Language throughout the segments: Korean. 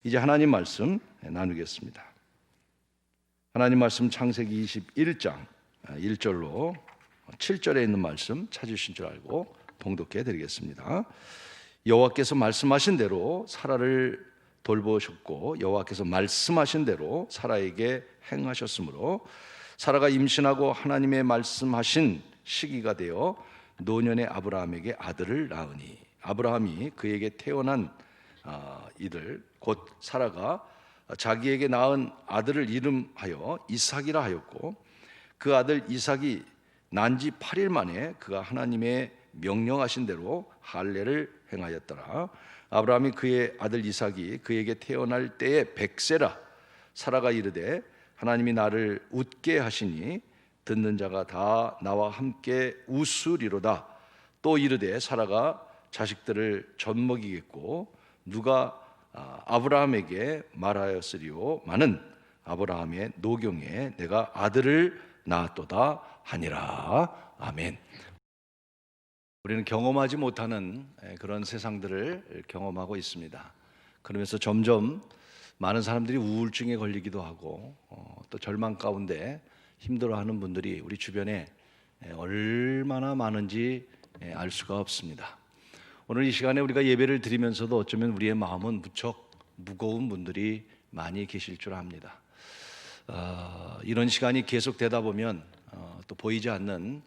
이제 하나님 말씀 나누겠습니다. 하나님 말씀 창세기 21장 1절로 7절에 있는 말씀 찾으신 줄 알고 봉독해 드리겠습니다. 여호와께서 말씀하신 대로 사라를 돌보셨고 여호와께서 말씀하신 대로 사라에게 행하셨으므로 사라가 임신하고 하나님의 말씀하신 시기가 되어 노년의 아브라함에게 아들을 낳으니 아브라함이 그에게 태어난 이들 곧 사라가 자기에게 낳은 아들을 이름하여 이삭이라 하였고 그 아들 이삭이 난 지 8일 만에 그가 하나님의 명령하신 대로 할례를 행하였더라. 아브라함이 그의 아들 이삭이 그에게 태어날 때에 100세라. 사라가 이르되 하나님이 나를 웃게 하시니 듣는 자가 다 나와 함께 웃으리로다. 또 이르되 사라가 자식들을 젖먹이겠고 누가 아브라함에게 말하였으리오마는 아브라함의 노경에 내가 아들을 낳았도다 하니라. 아멘. 우리는 경험하지 못하는 그런 세상들을 경험하고 있습니다. 그러면서 점점 많은 사람들이 우울증에 걸리기도 하고 또 절망 가운데 힘들어하는 분들이 우리 주변에 얼마나 많은지 알 수가 없습니다. 오늘 이 시간에 우리가 예배를 드리면서도 어쩌면 우리의 마음은 무척 무거운 분들이 많이 계실 줄 압니다. 이런 시간이 계속되다 보면 또 보이지 않는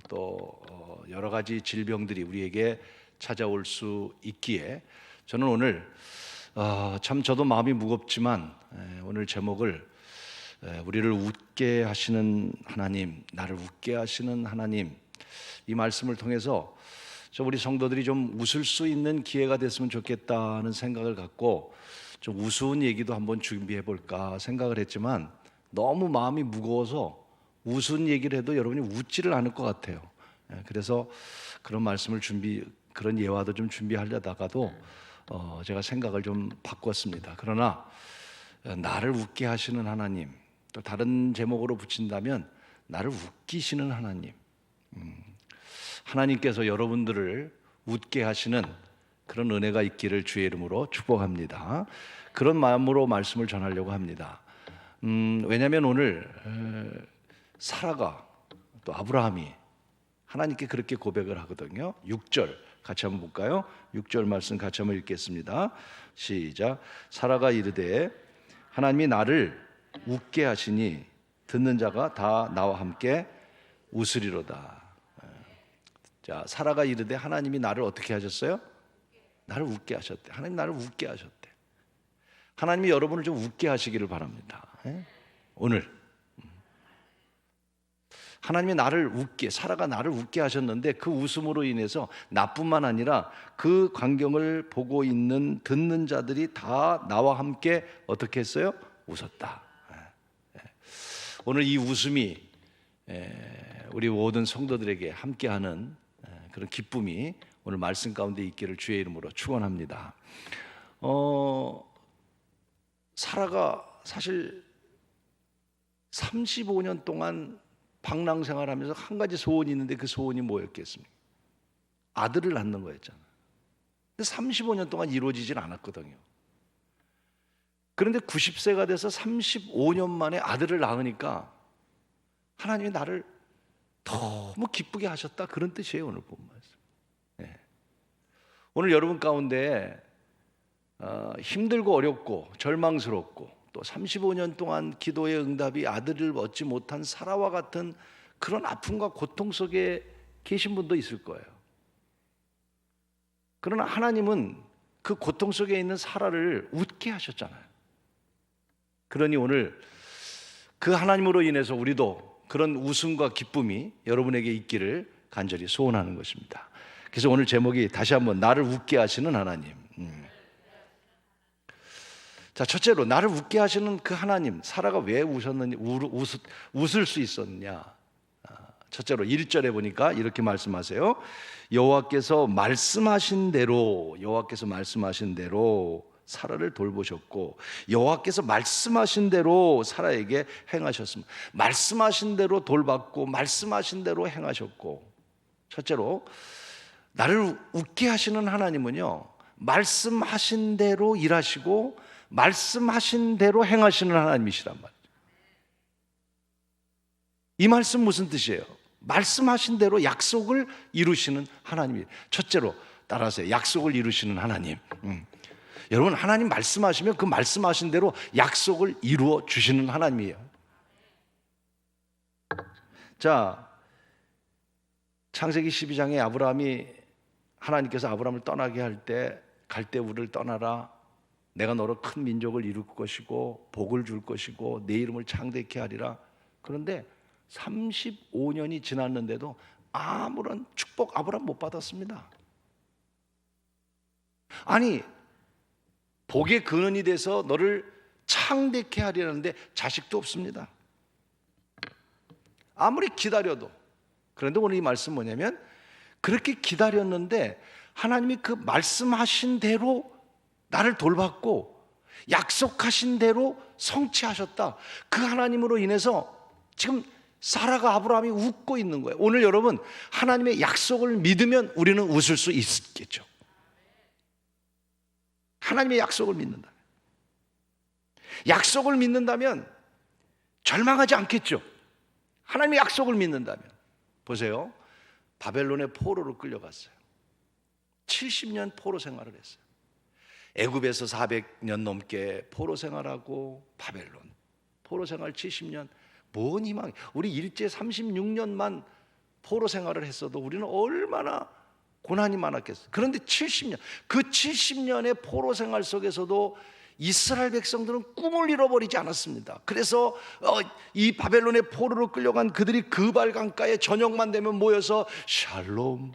또 여러 가지 질병들이 우리에게 찾아올 수 있기에 저는 오늘 참 저도 마음이 무겁지만 오늘 제목을 우리를 웃게 하시는 하나님, 나를 웃게 하시는 하나님, 이 말씀을 통해서 우리 성도들이 좀 웃을 수 있는 기회가 됐으면 좋겠다는 생각을 갖고 좀 우스운 얘기도 한번 준비해 볼까 생각을 했지만 너무 마음이 무거워서 우스운 얘기를 해도 여러분이 웃지를 않을 것 같아요. 그래서 그런 말씀을 그런 예화도 좀 준비하려다가도 제가 생각을 좀 바꿨습니다. 그러나 나를 웃게 하시는 하나님, 또 다른 제목으로 붙인다면 나를 웃기시는 하나님, 하나님께서 여러분들을 웃게 하시는 그런 은혜가 있기를 주의 이름으로 축복합니다. 그런 마음으로 말씀을 전하려고 합니다. 왜냐하면 오늘 사라가 또 아브라함이 하나님께 그렇게 고백을 하거든요. 6절 같이 한번 볼까요? 6절 말씀 같이 한번 읽겠습니다. 시작. 사라가 이르되 하나님이 나를 웃게 하시니 듣는 자가 다 나와 함께 웃으리로다. 자, 사라가 이르되 하나님이 나를 어떻게 하셨어요? 나를 웃게 하셨대. 하나님 나를 웃게 하셨대. 하나님이 여러분을 좀 웃게 하시기를 바랍니다. 오늘 하나님이 나를 웃게, 사라가 나를 웃게 하셨는데 그 웃음으로 인해서 나뿐만 아니라 그 광경을 보고 있는 듣는 자들이 다 나와 함께 어떻게 했어요? 웃었다. 오늘 이 웃음이 우리 모든 성도들에게 함께하는 그런 기쁨이 오늘 말씀 가운데 있기를 주의 이름으로 축원합니다. 사라가 사실 35년 동안 방랑생활하면서 한 가지 소원이 있는데 그 소원이 뭐였겠습니까? 아들을 낳는 거였잖아요. 근데 35년 동안 이루어지질 않았거든요. 그런데 90세가 돼서 35년 만에 아들을 낳으니까 하나님이 나를 너무 기쁘게 하셨다, 그런 뜻이에요. 오늘 본 말씀. 오늘 여러분 가운데 힘들고 어렵고 절망스럽고 또 35년 동안 기도의 응답이 아들을 얻지 못한 사라와 같은 그런 아픔과 고통 속에 계신 분도 있을 거예요. 그러나 하나님은 그 고통 속에 있는 사라를 웃게 하셨잖아요. 그러니 오늘 그 하나님으로 인해서 우리도 그런 웃음과 기쁨이 여러분에게 있기를 간절히 소원하는 것입니다. 그래서 오늘 제목이 다시 한번 나를 웃게 하시는 하나님. 자, 첫째로 나를 웃게 하시는 그 하나님, 사라가 왜 웃었느냐, 웃을 수 있었느냐. 첫째로 1절에 보니까 이렇게 말씀하세요. 여호와께서 말씀하신 대로 사라를 돌보셨고 여호와께서 말씀하신 대로 사라에게 행하셨습니다. 말씀하신 대로 돌봤고 말씀하신 대로 행하셨고, 첫째로 나를 웃게 하시는 하나님은요, 말씀하신 대로 일하시고 말씀하신 대로 행하시는 하나님이시란 말이에요. 이 말씀 무슨 뜻이에요? 말씀하신 대로 약속을 이루시는 하나님이에요. 첫째로 따라하세요. 약속을 이루시는 하나님. 여러분, 하나님 말씀하시면 그 말씀하신 대로 약속을 이루어 주시는 하나님이에요. 자, 창세기 12장에 아브라함이 하나님께서 아브라함을 떠나게 할 때 갈대 우를 떠나라, 내가 너로 큰 민족을 이룰 것이고 복을 줄 것이고 내 이름을 창대케 하리라. 그런데 35년이 지났는데도 아무런 축복 아브라함 못 받았습니다. 아니, 복의 근원이 돼서 너를 창대케 하리라는데 자식도 없습니다. 아무리 기다려도. 그런데 오늘 이 말씀 뭐냐면, 그렇게 기다렸는데 하나님이 그 말씀하신 대로 나를 돌봤고 약속하신 대로 성취하셨다. 그 하나님으로 인해서 지금 사라가 아브라함이 웃고 있는 거예요. 오늘 여러분, 하나님의 약속을 믿으면 우리는 웃을 수 있겠죠. 하나님의 약속을 믿는다면, 약속을 믿는다면 절망하지 않겠죠. 하나님의 약속을 믿는다면. 보세요, 바벨론의 포로로 끌려갔어요. 70년 포로 생활을 했어요. 애굽에서 400년 넘게 포로 생활하고 바벨론 포로 생활 70년. 뭔 희망이, 우리 일제 36년만 포로 생활을 했어도 우리는 얼마나 고난이 많았겠어요. 그런데 70년, 그 70년의 포로 생활 속에서도 이스라엘 백성들은 꿈을 잃어버리지 않았습니다. 그래서 이 바벨론의 포로로 끌려간 그들이 그발 강가에 저녁만 되면 모여서 샬롬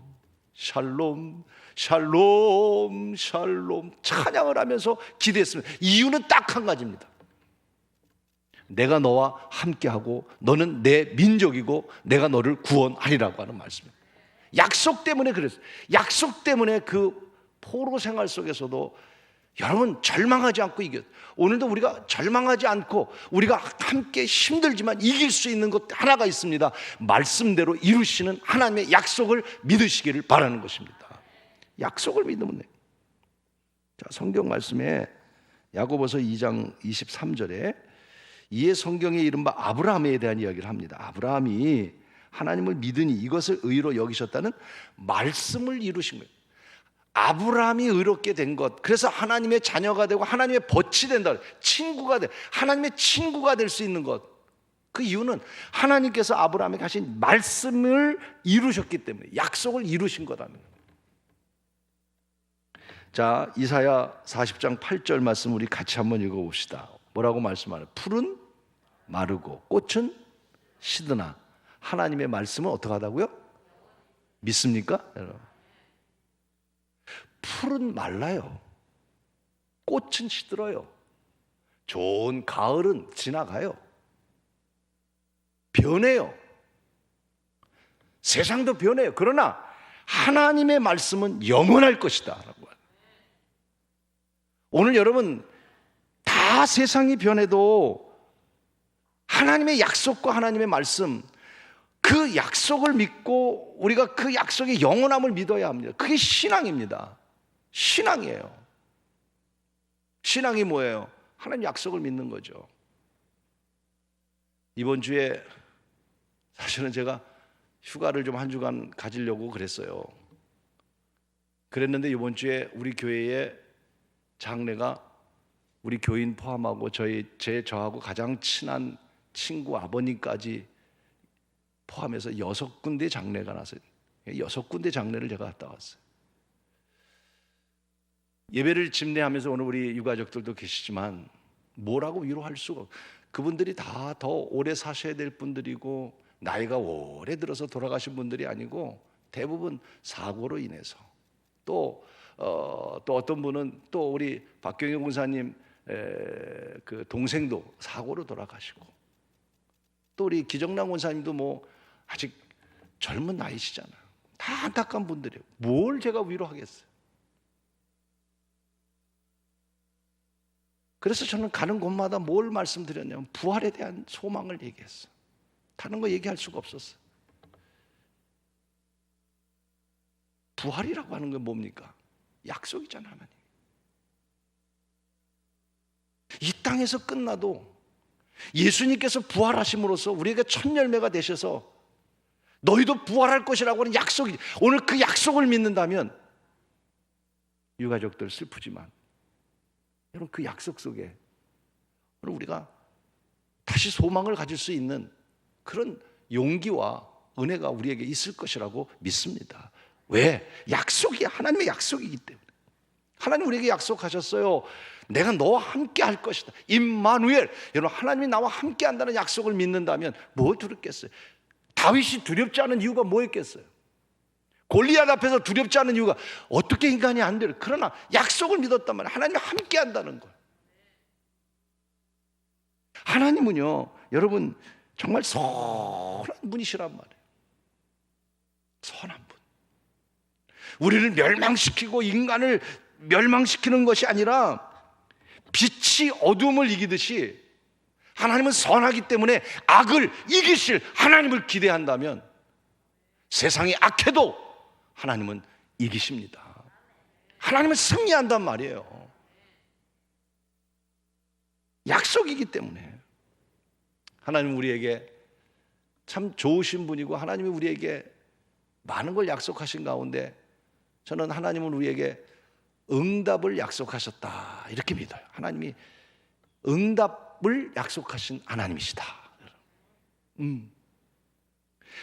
샬롬 샬롬 샬롬 찬양을 하면서 기도했습니다. 이유는 딱 한 가지입니다. 내가 너와 함께하고 너는 내 민족이고 내가 너를 구원하리라고 하는 말씀입니다. 약속 때문에 그랬어요. 약속 때문에 그 포로 생활 속에서도 여러분 절망하지 않고 이겼어요. 오늘도 우리가 절망하지 않고 우리가 함께 힘들지만 이길 수 있는 것 하나가 있습니다. 말씀대로 이루시는 하나님의 약속을 믿으시기를 바라는 것입니다. 약속을 믿으면 돼요. 자, 성경 말씀에 야고보서 2장 23절에 이에 성경에 이른바 아브라함에 대한 이야기를 합니다. 아브라함이 하나님을 믿으니 이것을 의로 여기셨다는 말씀을 이루신 거예요. 아브라함이 의롭게 된 것, 그래서 하나님의 자녀가 되고 하나님의 벗이 된다, 친구가 돼, 하나님의 친구가 될 수 있는 것. 그 이유는 하나님께서 아브라함에게 하신 말씀을 이루셨기 때문에, 약속을 이루신 거라는 거예요. 자, 이사야 40장 8절 말씀 우리 같이 한번 읽어봅시다. 뭐라고 말씀하나요? 풀은 마르고 꽃은 시드나 하나님의 말씀은 어떻게 하다고요? 믿습니까? 여러분, 풀은 말라요. 꽃은 시들어요. 좋은 가을은 지나가요. 변해요. 세상도 변해요. 그러나 하나님의 말씀은 영원할 것이다 라고. 오늘 여러분, 다 세상이 변해도 하나님의 약속과 하나님의 말씀, 그 약속을 믿고 우리가 그 약속의 영원함을 믿어야 합니다. 그게 신앙입니다. 신앙이에요. 신앙이 뭐예요? 하나님 약속을 믿는 거죠. 이번 주에 사실은 제가 휴가를 좀 한 주간 가지려고 그랬어요. 그랬는데 이번 주에 우리 교회에 장례가 우리 교인 포함하고 저하고 가장 친한 친구 아버님까지 포함해서 6군데 장례가 났어요. 6군데 장례를 제가 갔다 왔어요. 예배를 집례하면서 오늘 우리 유가족들도 계시지만 뭐라고 위로할 수가 없어요. 그분들이 다 더 오래 사셔야 될 분들이고 나이가 오래 들어서 돌아가신 분들이 아니고 대부분 사고로 인해서 또 어떤 분은 또 우리 박경영 군사님 그 동생도 사고로 돌아가시고 또 우리 기정남 군사님도 뭐 아직 젊은 나이시잖아요. 다 안타까운 분들이에요. 뭘 제가 위로하겠어요. 그래서 저는 가는 곳마다 뭘 말씀드렸냐면 부활에 대한 소망을 얘기했어요. 다른 거 얘기할 수가 없었어요. 부활이라고 하는 건 뭡니까? 약속이잖아요. 하나님. 이 땅에서 끝나도 예수님께서 부활하심으로써 우리에게 첫 열매가 되셔서 너희도 부활할 것이라고 하는 약속이, 오늘 그 약속을 믿는다면 유가족들 슬프지만 여러분 그 약속 속에 오늘 우리가 다시 소망을 가질 수 있는 그런 용기와 은혜가 우리에게 있을 것이라고 믿습니다. 왜? 약속이 하나님의 약속이기 때문에. 하나님 우리에게 약속하셨어요. 내가 너와 함께 할 것이다. 임마누엘. 여러분 하나님이 나와 함께 한다는 약속을 믿는다면 뭘 두렵겠어요? 다윗이 두렵지 않은 이유가 뭐였겠어요? 골리앗 앞에서 두렵지 않은 이유가 어떻게 인간이 안 돼요? 그러나 약속을 믿었단 말이에요. 하나님이 함께 한다는 거예요. 하나님은요 여러분 정말 선한 분이시란 말이에요. 선한 분. 우리를 멸망시키고 인간을 멸망시키는 것이 아니라 빛이 어둠을 이기듯이 하나님은 선하기 때문에 악을 이기실 하나님을 기대한다면 세상이 악해도 하나님은 이기십니다. 하나님은 승리한단 말이에요. 약속이기 때문에. 하나님은 우리에게 참 좋으신 분이고 하나님이 우리에게 많은 걸 약속하신 가운데 저는 하나님은 우리에게 응답을 약속하셨다 이렇게 믿어요. 하나님이 응답을 약속하신 하나님이시다.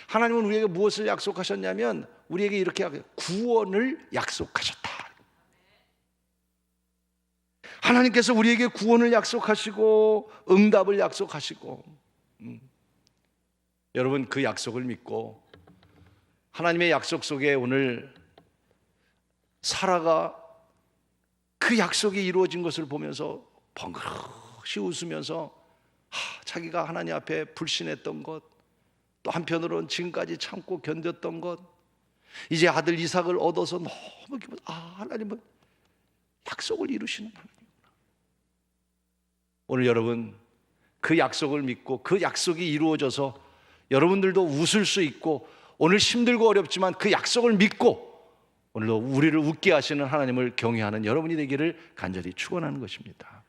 하나님은 우리에게 무엇을 약속하셨냐면 우리에게 이렇게 구원을 약속하셨다. 하나님께서 우리에게 구원을 약속하시고 응답을 약속하시고 여러분 그 약속을 믿고 하나님의 약속 속에 오늘 사라가 그 약속이 이루어진 것을 보면서 번거롭이 웃으면서 자기가 하나님 앞에 불신했던 것, 또 한편으로는 지금까지 참고 견뎠던 것, 이제 아들 이삭을 얻어서 너무 기뻐. 하나님은 약속을 이루시는 하나님이구나. 오늘 여러분 그 약속을 믿고 그 약속이 이루어져서 여러분들도 웃을 수 있고 오늘 힘들고 어렵지만 그 약속을 믿고 오늘도 우리를 웃게 하시는 하나님을 경외하는 여러분이 되기를 간절히 축원하는 것입니다.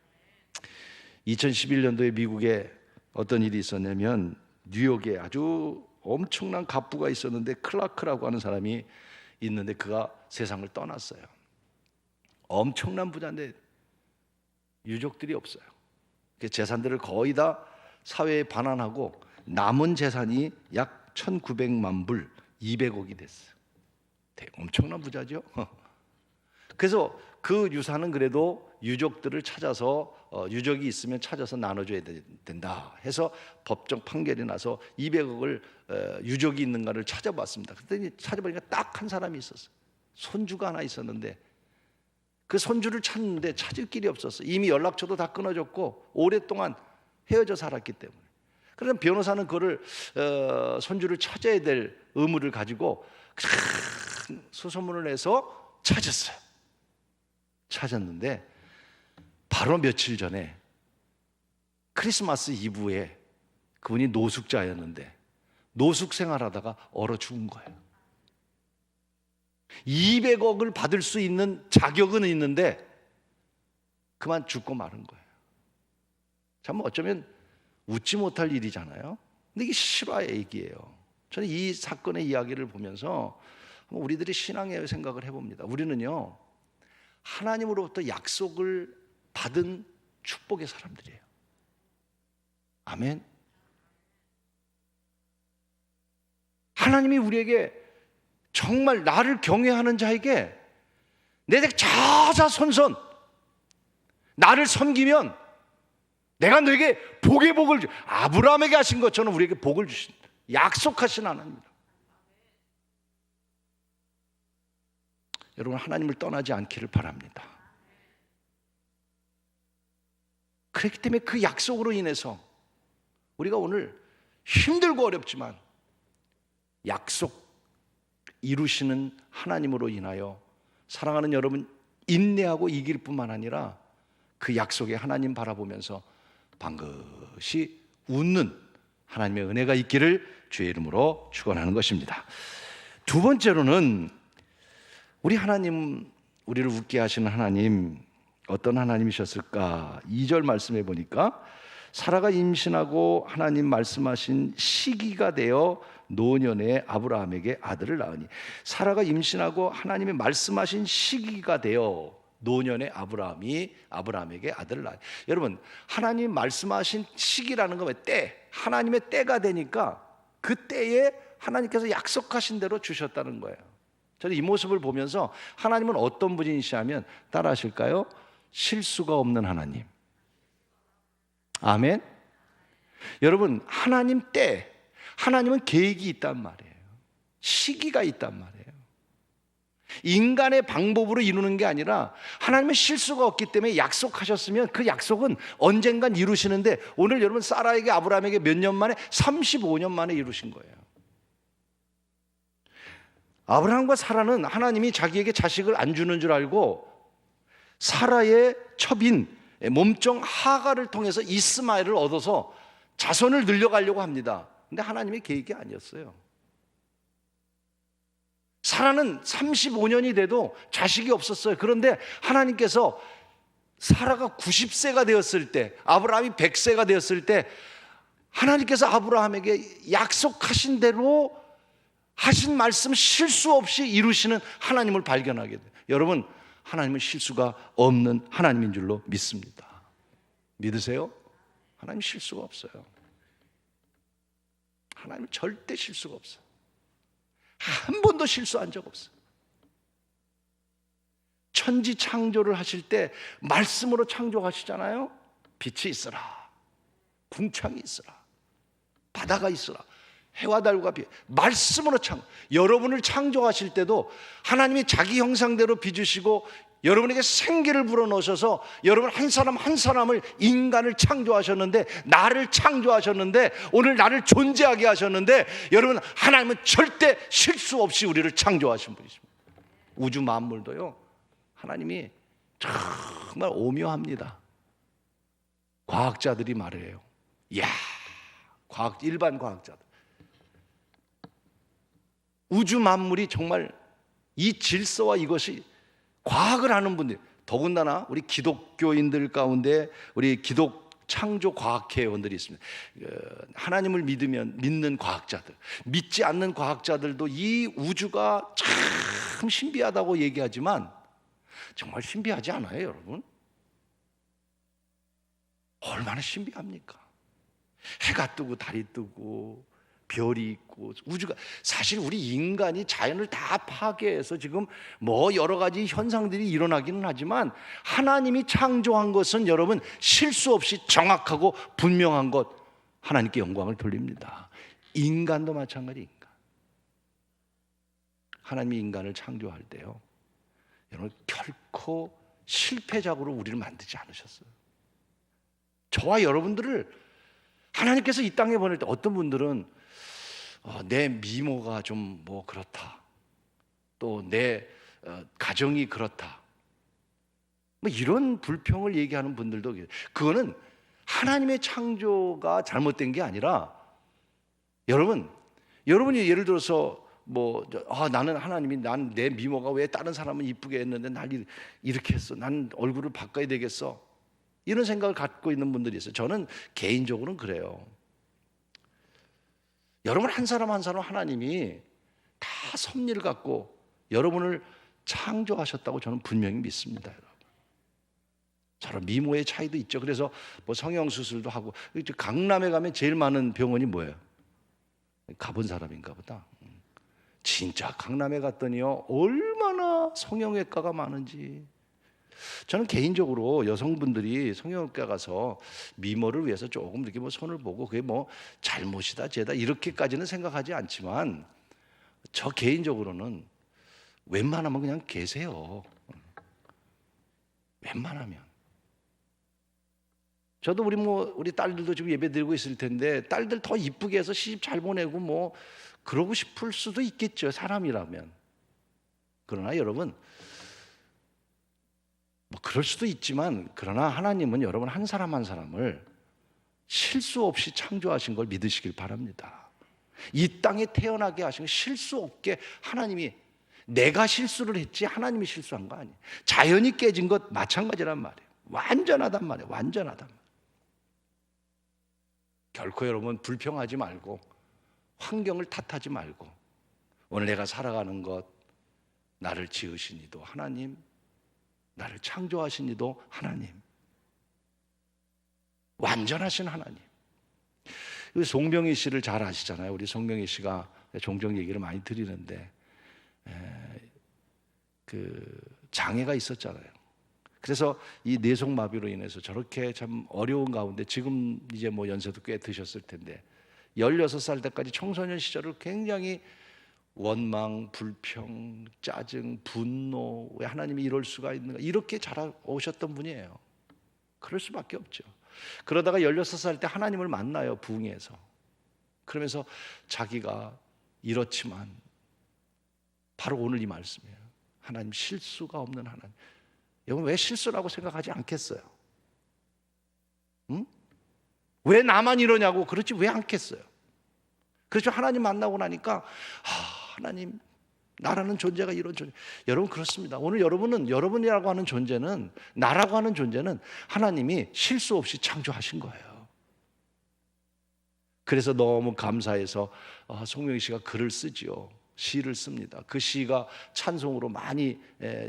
2011년도에 미국에 어떤 일이 있었냐면 뉴욕에 아주 엄청난 갑부가 있었는데 클라크라고 하는 사람이 있는데 그가 세상을 떠났어요. 엄청난 부자인데 유족들이 없어요. 재산들을 거의 다 사회에 반환하고 남은 재산이 약 1900만 불, 200억이 됐어요. 엄청난 부자죠. 그래서 그 유산은 그래도 유족들을 찾아서 유족이 있으면 찾아서 나눠줘야 된다 해서 법정 판결이 나서 200억을 유족이 있는가를 찾아봤습니다. 그랬더니 찾아보니까 딱 한 사람이 있었어요. 손주가 하나 있었는데 그 손주를 찾는데 찾을 길이 없었어요. 이미 연락처도 다 끊어졌고 오랫동안 헤어져 살았기 때문에. 그래서 변호사는 그를 손주를 찾아야 될 의무를 가지고 큰 소송문을 내서 찾았는데 바로 며칠 전에 크리스마스 이브에 그분이 노숙자였는데 노숙 생활하다가 얼어 죽은 거예요. 200억을 받을 수 있는 자격은 있는데 그만 죽고 마른 거예요. 참 어쩌면 웃지 못할 일이잖아요. 근데 이게 실화의 얘기예요. 저는 이 사건의 이야기를 보면서 우리들이 신앙의 생각을 해봅니다. 우리는요 하나님으로부터 약속을 받은 축복의 사람들이에요. 아멘. 하나님이 우리에게 정말 나를 경외하는 자에게 내가 자자손손 나를 섬기면 내가 너에게 복의 복을 아브라함에게 하신 것처럼 우리에게 복을 주신 약속하신 하나님입니다. 여러분 하나님을 떠나지 않기를 바랍니다. 그렇기 때문에 그 약속으로 인해서 우리가 오늘 힘들고 어렵지만 약속 이루시는 하나님으로 인하여 사랑하는 여러분 인내하고 이길 뿐만 아니라 그 약속에 하나님 바라보면서 반드시 웃는 하나님의 은혜가 있기를 주의 이름으로 축원하는 것입니다. 두 번째로는 우리 하나님, 우리를 웃게 하시는 하나님, 어떤 하나님이셨을까? 2절 말씀해 보니까 사라가 임신하고 하나님 말씀하신 시기가 되어 노년에 아브라함에게 아들을 낳으니, 사라가 임신하고 하나님이 말씀하신 시기가 되어 노년에 아브라함에게 아들을 낳으니, 여러분 하나님 말씀하신 시기라는 건 때, 하나님의 때가 되니까 그 때에 하나님께서 약속하신 대로 주셨다는 거예요. 저는 이 모습을 보면서 하나님은 어떤 분이시냐면, 따라 하실까요? 실수가 없는 하나님. 아멘. 여러분 하나님 때, 하나님은 계획이 있단 말이에요. 시기가 있단 말이에요. 인간의 방법으로 이루는 게 아니라 하나님은 실수가 없기 때문에 약속하셨으면 그 약속은 언젠간 이루시는데, 오늘 여러분 사라에게 아브라함에게 몇 년 만에? 35년 만에 이루신 거예요. 아브라함과 사라는 하나님이 자기에게 자식을 안 주는 줄 알고 사라의 첩인 몸종 하가를 통해서 이스마엘을 얻어서 자손을 늘려가려고 합니다. 근데 하나님의 계획이 아니었어요. 사라는 35년이 돼도 자식이 없었어요. 그런데 하나님께서 사라가 90세가 되었을 때, 아브라함이 100세가 되었을 때 하나님께서 아브라함에게 약속하신 대로 하신 말씀 실수 없이 이루시는 하나님을 발견하게 돼요. 여러분 하나님은 실수가 없는 하나님인 줄로 믿습니다. 믿으세요? 하나님 실수가 없어요. 하나님은 절대 실수가 없어요. 한 번도 실수한 적 없어요. 천지 창조를 하실 때 말씀으로 창조하시잖아요. 빛이 있어라, 궁창이 있어라, 바다가 있어라, 해와 달과 비, 말씀으로 여러분을 창조하실 때도 하나님이 자기 형상대로 빚으시고 여러분에게 생기를 불어넣으셔서 여러분 한 사람 한 사람을, 인간을 창조하셨는데, 나를 창조하셨는데, 오늘 나를 존재하게 하셨는데, 여러분 하나님은 절대 실수 없이 우리를 창조하신 분이십니다. 우주 만물도요 하나님이 정말 오묘합니다. 과학자들이 말해요. 이야, 일반 과학자들, 우주 만물이 정말 이 질서와 이것이 과학을 하는 분들, 더군다나 우리 기독교인들 가운데 우리 기독 창조 과학회원들이 있습니다. 하나님을 믿는 과학자들, 믿지 않는 과학자들도 이 우주가 참 신비하다고 얘기하지만 정말 신비하지 않아요, 여러분? 얼마나 신비합니까? 해가 뜨고 달이 뜨고 별이 있고, 우주가, 사실 우리 인간이 자연을 다 파괴해서 지금 뭐 여러 가지 현상들이 일어나기는 하지만 하나님이 창조한 것은 여러분 실수 없이 정확하고 분명한 것, 하나님께 영광을 돌립니다. 인간도 마찬가지. 인간, 하나님이 인간을 창조할 때요 여러분 결코 실패작으로 우리를 만들지 않으셨어요. 저와 여러분들을 하나님께서 이 땅에 보낼 때, 어떤 분들은 내 미모가 좀 뭐 그렇다, 또 내 가정이 그렇다, 뭐 이런 불평을 얘기하는 분들도 계세요. 그거는 하나님의 창조가 잘못된 게 아니라, 여러분이 예를 들어서 나는 하나님이 난 내 미모가 왜 다른 사람은 이쁘게 했는데 날 이렇게 했어, 난 얼굴을 바꿔야 되겠어, 이런 생각을 갖고 있는 분들이 있어요. 저는 개인적으로는 그래요. 여러분 한 사람 한 사람 하나님이 다 섭리를 갖고 여러분을 창조하셨다고 저는 분명히 믿습니다. 여러분, 저런 미모의 차이도 있죠. 그래서 뭐 성형수술도 하고, 강남에 가면 제일 많은 병원이 뭐예요? 가본 사람인가 보다. 진짜 강남에 갔더니요 얼마나 성형외과가 많은지. 저는 개인적으로 여성분들이 성형외과 가서 미모를 위해서 조금 이렇게 뭐 손을 보고 그게 뭐 잘못이다 죄다 이렇게까지는 생각하지 않지만, 저 개인적으로는 웬만하면 그냥 계세요. 웬만하면. 저도 우리 딸들도 지금 예배 드리고 있을 텐데, 딸들 더 이쁘게 해서 시집 잘 보내고 뭐 그러고 싶을 수도 있겠죠, 사람이라면. 그러나 여러분, 뭐 그럴 수도 있지만, 그러나 하나님은 여러분 한 사람 한 사람을 실수 없이 창조하신 걸 믿으시길 바랍니다. 이 땅에 태어나게 하신 거 실수 없게 하나님이, 내가 실수를 했지 하나님이 실수한 거 아니에요. 자연이 깨진 것 마찬가지란 말이에요. 완전하단 말이에요. 완전하단 말이에요. 결코 여러분 불평하지 말고 환경을 탓하지 말고 오늘 내가 살아가는 것, 나를 지으신 이도 하나님, 나를 창조하신 이도 하나님, 완전하신 하나님. 송명희 씨를 잘 아시잖아요. 우리 송명희 씨가 종종 얘기를 많이 드리는데 그 장애가 있었잖아요. 그래서 이 뇌성마비로 인해서 저렇게 참 어려운 가운데 지금 이제 뭐 연세도 꽤 드셨을 텐데 16살 때까지 청소년 시절을 굉장히 원망, 불평, 짜증, 분노, 왜 하나님이 이럴 수가 있는가 이렇게 자라오셨던 분이에요. 그럴 수밖에 없죠. 그러다가 16살 때 하나님을 만나요. 부흥회에서. 그러면서 자기가 이렇지만 바로 오늘 이 말씀이에요. 하나님 실수가 없는 하나님. 여러분 왜 실수라고 생각하지 않겠어요? 응? 왜 나만 이러냐고 그렇지 왜 않겠어요? 그렇죠. 하나님 만나고 나니까 하나님 나라는 존재가 이런 존재. 여러분 그렇습니다. 오늘 여러분이라고 하는 존재는 나라고 하는 존재는 하나님이 실수 없이 창조하신 거예요. 그래서 너무 감사해서 송명희 씨가 글을 쓰지요. 시를 씁니다. 그 시가 찬송으로 많이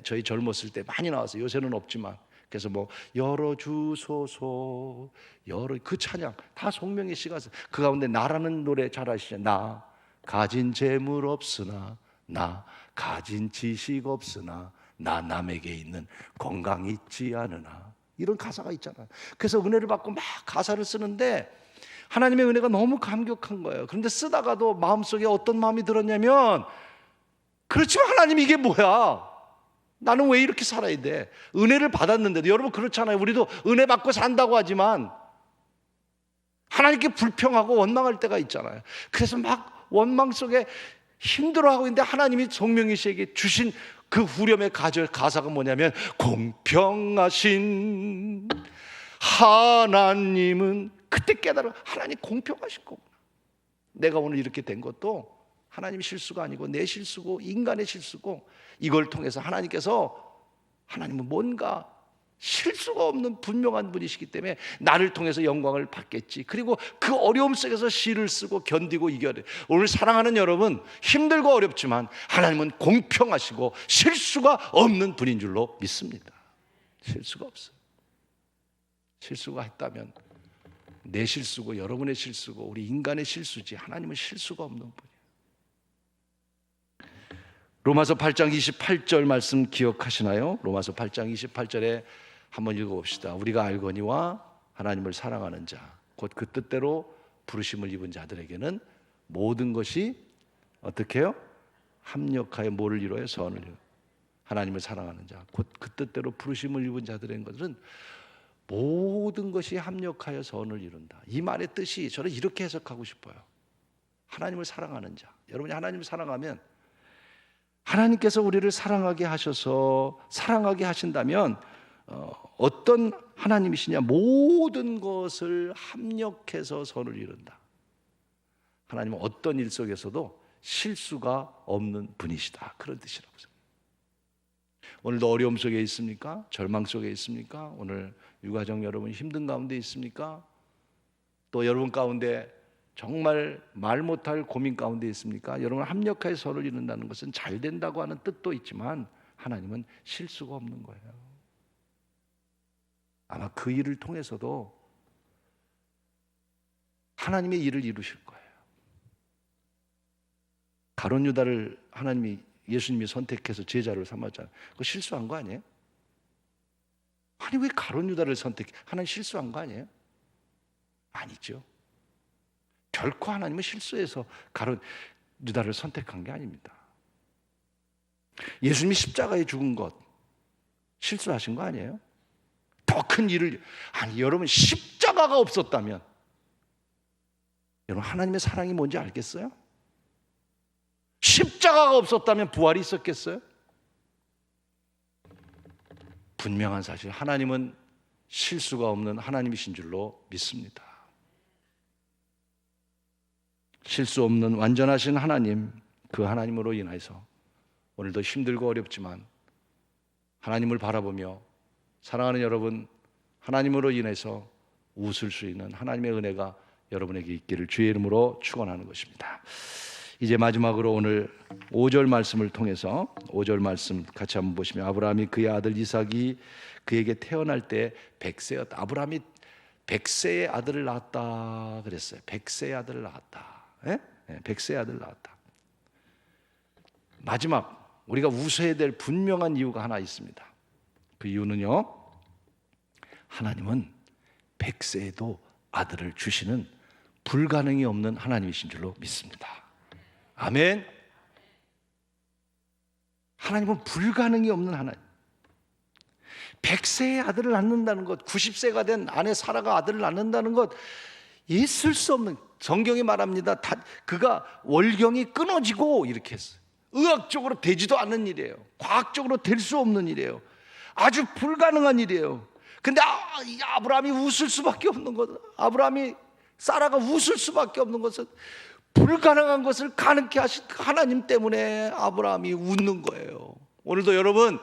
저희 젊었을 때 많이 나왔어요. 요새는 없지만. 그래서 뭐 열어주소서 열어 그 찬양 다 송명희 씨가 그 가운데 나라는 노래 잘 아시죠? 나 가진 재물 없으나 나 가진 지식 없으나 나 남에게 있는 건강 있지 않으나 이런 가사가 있잖아요. 그래서 은혜를 받고 막 가사를 쓰는데 하나님의 은혜가 너무 감격한 거예요. 그런데 쓰다가도 마음속에 어떤 마음이 들었냐면 그렇지만 하나님 이게 뭐야? 나는 왜 이렇게 살아야 돼? 은혜를 받았는데도 여러분 그렇잖아요. 우리도 은혜 받고 산다고 하지만 하나님께 불평하고 원망할 때가 있잖아요. 그래서 막 원망 속에 힘들어하고 있는데 하나님이 송명희 씨에게 주신 그 후렴의 가사가 뭐냐면 공평하신 하나님은 그때 깨달아 하나님 공평하신 거구나. 내가 오늘 이렇게 된 것도 하나님 실수가 아니고 내 실수고 인간의 실수고 이걸 통해서 하나님은 뭔가 실수가 없는 분명한 분이시기 때문에 나를 통해서 영광을 받겠지. 그리고 그 어려움 속에서 시를 쓰고 견디고 이겨내. 오늘 사랑하는 여러분 힘들고 어렵지만 하나님은 공평하시고 실수가 없는 분인 줄로 믿습니다. 실수가 없어요. 실수가 있다면 내 실수고 여러분의 실수고 우리 인간의 실수지 하나님은 실수가 없는 분이에요. 로마서 8장 28절 말씀 기억하시나요? 로마서 8장 28절에 한번 읽어봅시다. 우리가 알거니와 하나님을 사랑하는 자 곧 그 뜻대로 부르심을 입은 자들에게는 모든 것이 어떻게 해요? 합력하여 뭐를 이루어요? 선을 이루어요. 하나님을 사랑하는 자 곧 그 뜻대로 부르심을 입은 자들에게는 모든 것이 합력하여 선을 이룬다. 이 말의 뜻이 저는 이렇게 해석하고 싶어요. 하나님을 사랑하는 자. 여러분이 하나님을 사랑하면 하나님께서 우리를 사랑하게 하셔서 사랑하게 하신다면 어떤 하나님이시냐? 모든 것을 합력해서 선을 이룬다. 하나님은 어떤 일 속에서도 실수가 없는 분이시다. 그런 뜻이라고 생각합니다. 오늘도 어려움 속에 있습니까? 절망 속에 있습니까? 오늘 유가족 여러분 힘든 가운데 있습니까? 또 여러분 가운데 정말 말 못할 고민 가운데 있습니까? 여러분 합력하여 서로를 이룬다는 것은 잘 된다고 하는 뜻도 있지만 하나님은 실수가 없는 거예요. 아마 그 일을 통해서도 하나님의 일을 이루실 거예요. 가룟 유다를 예수님이 선택해서 제자로 삼았잖아요. 그거 실수한 거 아니에요? 아니 왜 가룟 유다를 선택해? 하나님 실수한 거 아니에요? 아니죠. 결코 하나님은 실수해서 가룟 유다를 선택한 게 아닙니다. 예수님이 십자가에 죽은 것 실수하신 거 아니에요? 더 큰 일을 여러분 십자가가 없었다면 여러분 하나님의 사랑이 뭔지 알겠어요? 십자가가 없었다면 부활이 있었겠어요? 분명한 사실 하나님은 실수가 없는 하나님이신 줄로 믿습니다. 실수 없는 완전하신 하나님, 그 하나님으로 인해서 오늘도 힘들고 어렵지만 하나님을 바라보며 사랑하는 여러분, 하나님으로 인해서 웃을 수 있는 하나님의 은혜가 여러분에게 있기를 주의 이름으로 축원하는 것입니다. 이제 마지막으로 오늘 5절 말씀을 통해서 5절 말씀 같이 한번 보시면, 아브라함이 그의 아들 이삭이 그에게 태어날 때 100세였다. 아브라함이 100세의 아들을 낳았다 그랬어요. 100세의 아들을 낳았다. 100세의 아들을 낳았다. 마지막 우리가 웃어야 될 분명한 이유가 하나 있습니다. 그 이유는요, 하나님은 100세에도 아들을 주시는 불가능이 없는 하나님이신 줄로 믿습니다. 아멘. 하나님은 불가능이 없는 하나님. 100세의 아들을 낳는다는 것, 90세가 된 아내 사라가 아들을 낳는다는 것, 있을 수 없는, 성경이 말합니다. 그가 월경이 끊어지고 이렇게 했어요. 의학적으로 되지도 않는 일이에요. 과학적으로 될 수 없는 일이에요. 아주 불가능한 일이에요. 근데 아브라함이 웃을 수밖에 없는 것, 아브라함이 사라가 웃을 수밖에 없는 것은 불가능한 것을 가능케 하신 하나님 때문에 아브라함이 웃는 거예요. 오늘도 여러분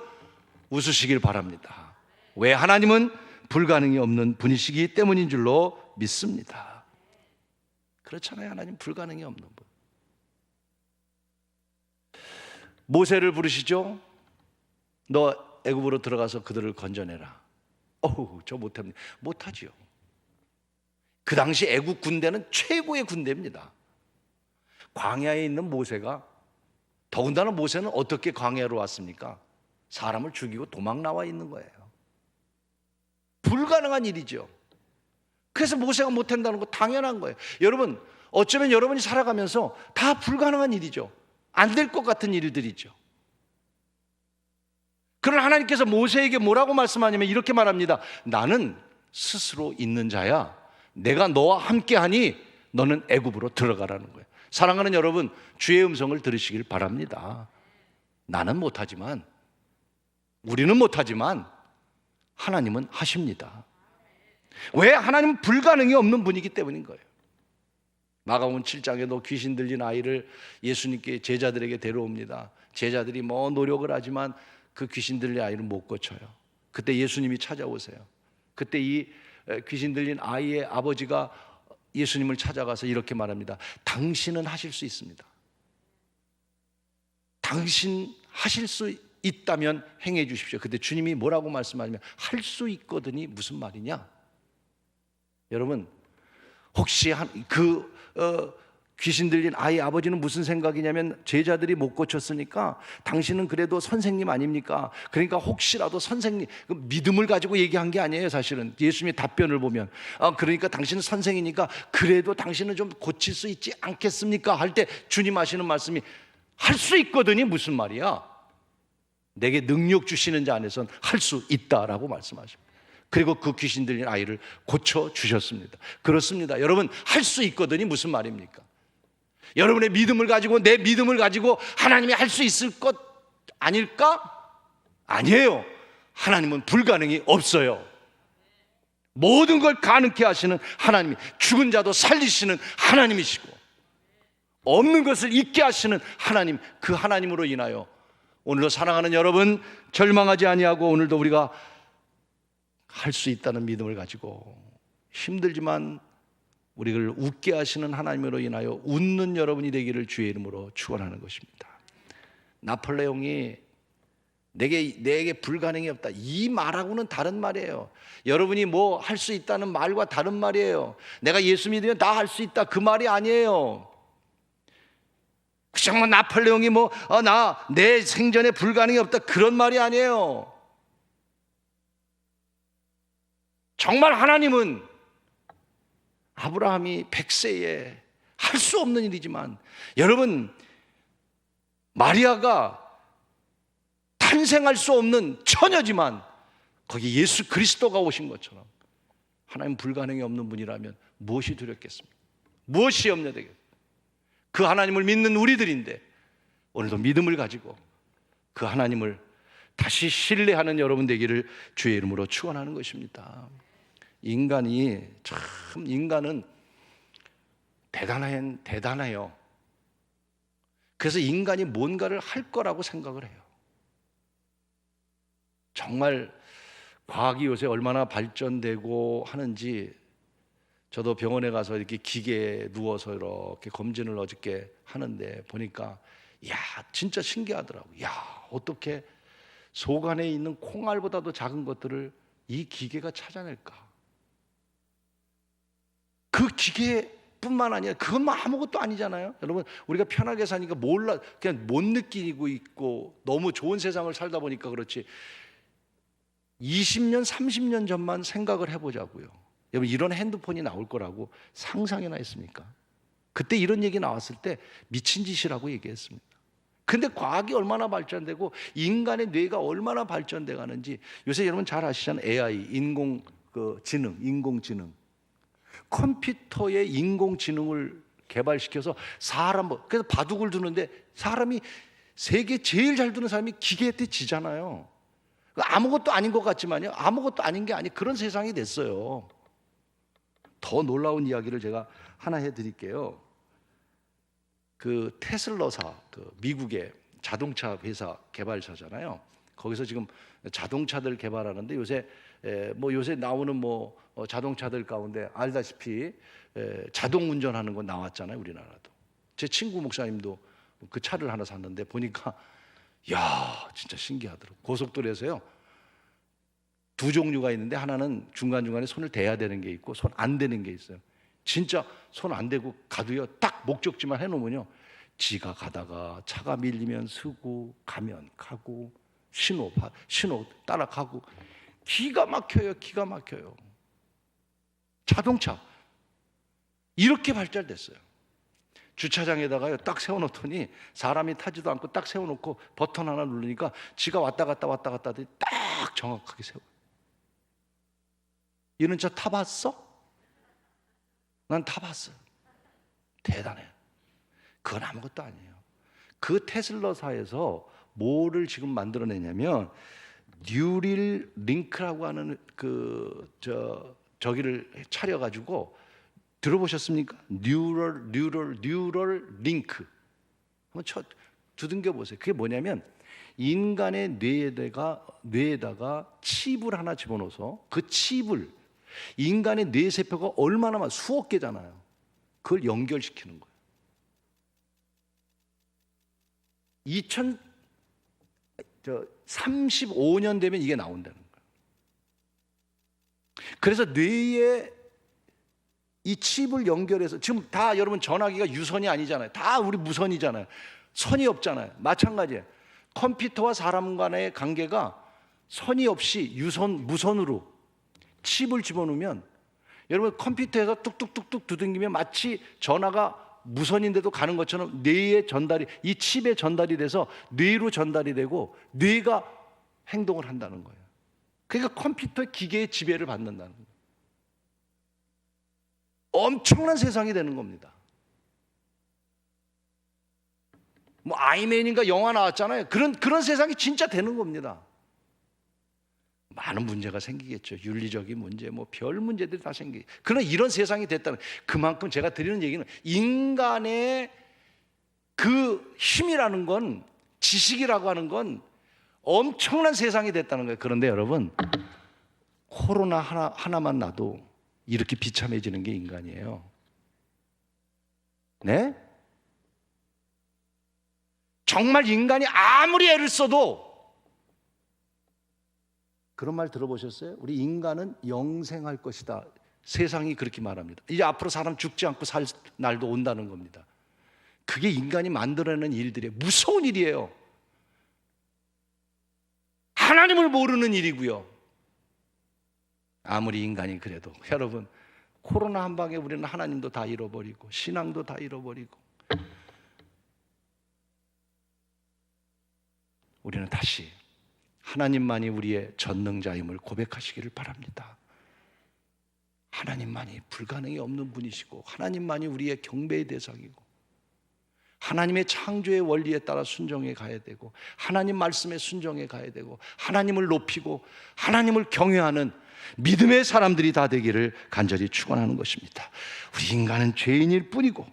웃으시길 바랍니다. 왜? 하나님은 불가능이 없는 분이시기 때문인 줄로 믿습니다. 그렇잖아요. 하나님 불가능이 없는 분. 모세를 부르시죠. 너 애굽으로 들어가서 그들을 건져내라. 저 못합니다. 못하지요. 그 당시 애굽 군대는 최고의 군대입니다. 광야에 있는 모세가, 더군다나 모세는 어떻게 광야로 왔습니까? 사람을 죽이고 도망 나와 있는 거예요. 불가능한 일이죠. 그래서 모세가 못한다는 거 당연한 거예요. 여러분, 어쩌면 여러분이 살아가면서 다 불가능한 일이죠. 안 될 것 같은 일들이죠. 그러나 하나님께서 모세에게 뭐라고 말씀하냐면 이렇게 말합니다. 나는 스스로 있는 자야. 내가 너와 함께하니 너는 애굽으로 들어가라는 거예요. 사랑하는 여러분, 주의 음성을 들으시길 바랍니다. 나는 못하지만, 우리는 못하지만 하나님은 하십니다. 왜? 하나님은 불가능이 없는 분이기 때문인 거예요. 마가복음 7장에도 귀신 들린 아이를 예수님께 제자들에게 데려옵니다. 제자들이 노력을 하지만 그 귀신 들린 아이를 못 고쳐요. 그때 예수님이 찾아오세요. 그때 이 귀신 들린 아이의 아버지가 예수님을 찾아가서 이렇게 말합니다. 당신은 하실 수 있습니다. 당신 하실 수 있다면 행해 주십시오. 그때 주님이 뭐라고 말씀하시면 할 수 있거든이 무슨 말이냐? 여러분, 혹시 귀신 들린 아이 아버지는 무슨 생각이냐면, 제자들이 못 고쳤으니까 당신은 그래도 선생님 아닙니까? 그러니까 혹시라도 선생님, 믿음을 가지고 얘기한 게 아니에요. 사실은 예수님의 답변을 보면 그러니까 당신은 선생이니까 그래도 당신은 좀 고칠 수 있지 않겠습니까? 할 때 주님 하시는 말씀이 할 수 있거든이 무슨 말이야? 내게 능력 주시는 자 안에선 할 수 있다라고 말씀하십니다. 그리고 그 귀신 들린 아이를 고쳐주셨습니다. 그렇습니다. 여러분, 할 수 있거든이 무슨 말입니까? 여러분의 믿음을 가지고, 내 믿음을 가지고 하나님이 할 수 있을 것 아닐까? 아니에요. 하나님은 불가능이 없어요. 모든 걸 가능케 하시는 하나님이, 죽은 자도 살리시는 하나님이시고 없는 것을 있게 하시는 하나님, 그 하나님으로 인하여 오늘도 사랑하는 여러분, 절망하지 아니하고 오늘도 우리가 할 수 있다는 믿음을 가지고 힘들지만 우리를 웃게 하시는 하나님으로 인하여 웃는 여러분이 되기를 주의 이름으로 축원하는 것입니다. 나폴레옹이 내게 불가능이 없다, 이 말하고는 다른 말이에요. 여러분이 뭐 할 수 있다는 말과 다른 말이에요. 내가 예수 믿으면 다 할 수 있다, 그 말이 아니에요. 그냥 나폴레옹이 내 생전에 불가능이 없다, 그런 말이 아니에요. 정말 하나님은 아브라함이 100세에 할 수 없는 일이지만, 여러분, 마리아가 탄생할 수 없는 처녀지만 거기 예수 그리스도가 오신 것처럼 하나님 불가능이 없는 분이라면 무엇이 두렵겠습니까? 무엇이 염려되겠습니까? 그 하나님을 믿는 우리들인데 오늘도 믿음을 가지고 그 하나님을 다시 신뢰하는 여러분 되기를 주의 이름으로 축원하는 것입니다. 인간은 대단해요. 그래서 인간이 뭔가를 할 거라고 생각을 해요. 정말 과학이 요새 얼마나 발전되고 하는지, 저도 병원에 가서 이렇게 기계에 누워서 이렇게 검진을 어저께 하는데 보니까 야, 진짜 신기하더라고요. 야, 어떻게 속 안에 있는 콩알보다도 작은 것들을 이 기계가 찾아낼까? 그 기계뿐만 아니라 그건 뭐 아무것도 아니잖아요. 여러분, 우리가 편하게 사니까 몰라, 그냥 못 느끼고 있고 너무 좋은 세상을 살다 보니까 그렇지, 20년, 30년 전만 생각을 해보자고요. 여러분, 이런 핸드폰이 나올 거라고 상상이나 했습니까? 그때 이런 얘기 나왔을 때 미친 짓이라고 얘기했습니다. 근데 과학이 얼마나 발전되고 인간의 뇌가 얼마나 발전돼 가는지 요새 여러분 잘 아시잖아요. AI, 인공지능. 컴퓨터의 인공지능을 개발시켜서 그래서 바둑을 두는데 사람이 세계 제일 잘 두는 사람이 기계한테 지잖아요. 아무것도 아닌 것 같지만요, 아무것도 아닌 게 아니, 그런 세상이 됐어요. 더 놀라운 이야기를 제가 하나 해드릴게요. 그 테슬라사, 그 미국의 자동차 회사 개발사잖아요. 거기서 지금 자동차들 개발하는데 요새 나오는 자동차들 가운데 알다시피 자동 운전하는 거 나왔잖아요, 우리나라도. 제 친구 목사님도 그 차를 하나 샀는데 보니까 야, 진짜 신기하더라고요. 고속도로에서요, 두 종류가 있는데 하나는 중간중간에 손을 대야 되는 게 있고 손 안 대는 게 있어요. 진짜 손 안 대고 가도요, 딱 목적지만 해놓으면요, 지가 가다가 차가 밀리면 서고 가면 가고 신호 따라가고 기가 막혀요. 자동차 이렇게 발달됐어요. 주차장에다가요 딱 세워놓더니 사람이 타지도 않고 딱 세워놓고 버튼 하나 누르니까 지가 왔다 갔다 하더니 딱 정확하게 세워요. 이런 차 타봤어? 난 타봤어요. 대단해요. 그건 아무것도 아니에요. 그 테슬라사에서 뭐를 지금 만들어내냐면 뉴럴 링크라고 하는 저기를 차려가지고, 들어보셨습니까? 뉴럴 링크 한번 두들겨 보세요. 그게 뭐냐면 인간의 뇌에다가 칩을 하나 집어넣어서 그 칩을, 인간의 뇌 세포가 얼마나 많아, 수억 개잖아요. 그걸 연결시키는 거예요. 2035년 되면 이게 나온다는 거예요. 그래서 뇌에 이 칩을 연결해서, 지금 다 여러분 전화기가 유선이 아니잖아요. 다 우리 무선이잖아요. 선이 없잖아요. 마찬가지예요. 컴퓨터와 사람 간의 관계가 선이 없이 무선으로 칩을 집어넣으면, 여러분 컴퓨터에서 뚝뚝뚝뚝 두들기면 마치 전화가 무선인데도 가는 것처럼 뇌의 전달이, 이 칩에 전달이 돼서 뇌로 전달이 되고 뇌가 행동을 한다는 거예요. 그러니까 컴퓨터의 기계의 지배를 받는다는 거예요. 엄청난 세상이 되는 겁니다. 아이맨인가 영화 나왔잖아요. 그런 세상이 진짜 되는 겁니다. 많은 문제가 생기겠죠. 윤리적인 문제, 별 문제들이 다 생기겠죠. 그러나 이런 세상이 됐다는, 그만큼 제가 드리는 얘기는 인간의 그 힘이라는 건, 지식이라고 하는 건 엄청난 세상이 됐다는 거예요. 그런데 여러분, 코로나 하나만 나도 이렇게 비참해지는 게 인간이에요. 네? 정말 인간이 아무리 애를 써도, 그런 말 들어보셨어요? 우리 인간은 영생할 것이다. 세상이 그렇게 말합니다. 이제 앞으로 사람 죽지 않고 살 날도 온다는 겁니다. 그게 인간이 만들어내는 일들이에요. 무서운 일이에요. 하나님을 모르는 일이고요. 아무리 인간이 그래도 여러분, 코로나 한 방에 우리는 하나님도 다 잃어버리고 신앙도 다 잃어버리고, 우리는 다시 하나님만이 우리의 전능자임을 고백하시기를 바랍니다. 하나님만이 불가능이 없는 분이시고, 하나님만이 우리의 경배의 대상이고, 하나님의 창조의 원리에 따라 순종해 가야 되고, 하나님 말씀에 순종해 가야 되고, 하나님을 높이고 하나님을 경외하는 믿음의 사람들이 다 되기를 간절히 축원하는 것입니다. 우리 인간은 죄인일 뿐이고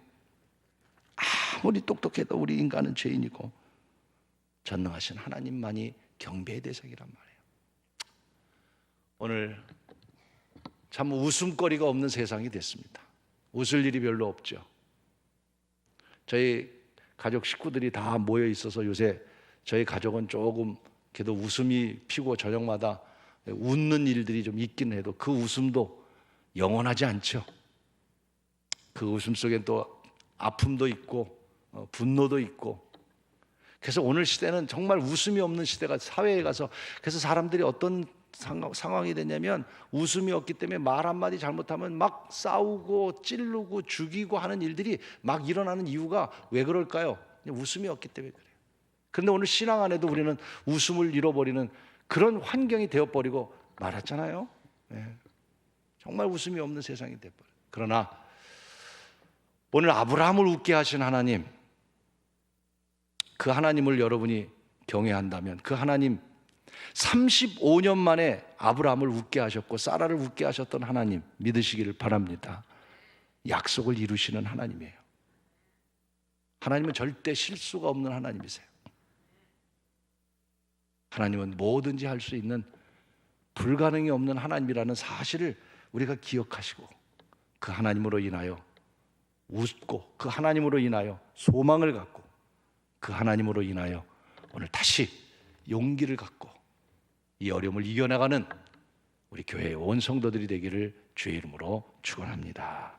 아무리 똑똑해도 우리 인간은 죄인이고 전능하신 하나님만이 경배의 대상이란 말이에요. 오늘 참 웃음거리가 없는 세상이 됐습니다. 웃을 일이 별로 없죠. 저희 가족 식구들이 다 모여 있어서 요새 저희 가족은 조금 그래도 웃음이 피고 저녁마다 웃는 일들이 좀 있긴 해도 그 웃음도 영원하지 않죠. 그 웃음 속엔 또 아픔도 있고 분노도 있고, 그래서 오늘 시대는 정말 웃음이 없는 시대가 사회에 가서, 그래서 사람들이 어떤 상황이 됐냐면 웃음이 없기 때문에 말 한마디 잘못하면 막 싸우고 찌르고 죽이고 하는 일들이 막 일어나는 이유가 왜 그럴까요? 웃음이 없기 때문에 그래요. 그런데 오늘 신앙 안에도 우리는 웃음을 잃어버리는 그런 환경이 되어버리고 말았잖아요. 네. 정말 웃음이 없는 세상이 되어버려요. 그러나 오늘 아브라함을 웃게 하신 하나님, 그 하나님을 여러분이 경외한다면 그 하나님, 35년 만에 아브라함을 웃게 하셨고 사라를 웃게 하셨던 하나님 믿으시기를 바랍니다. 약속을 이루시는 하나님이에요. 하나님은 절대 실수가 없는 하나님이세요. 하나님은 뭐든지 할 수 있는 불가능이 없는 하나님이라는 사실을 우리가 기억하시고 그 하나님으로 인하여 웃고 그 하나님으로 인하여 소망을 갖고 그 하나님으로 인하여 오늘 다시 용기를 갖고 이 어려움을 이겨나가는 우리 교회의 온 성도들이 되기를 주의 이름으로 축원합니다.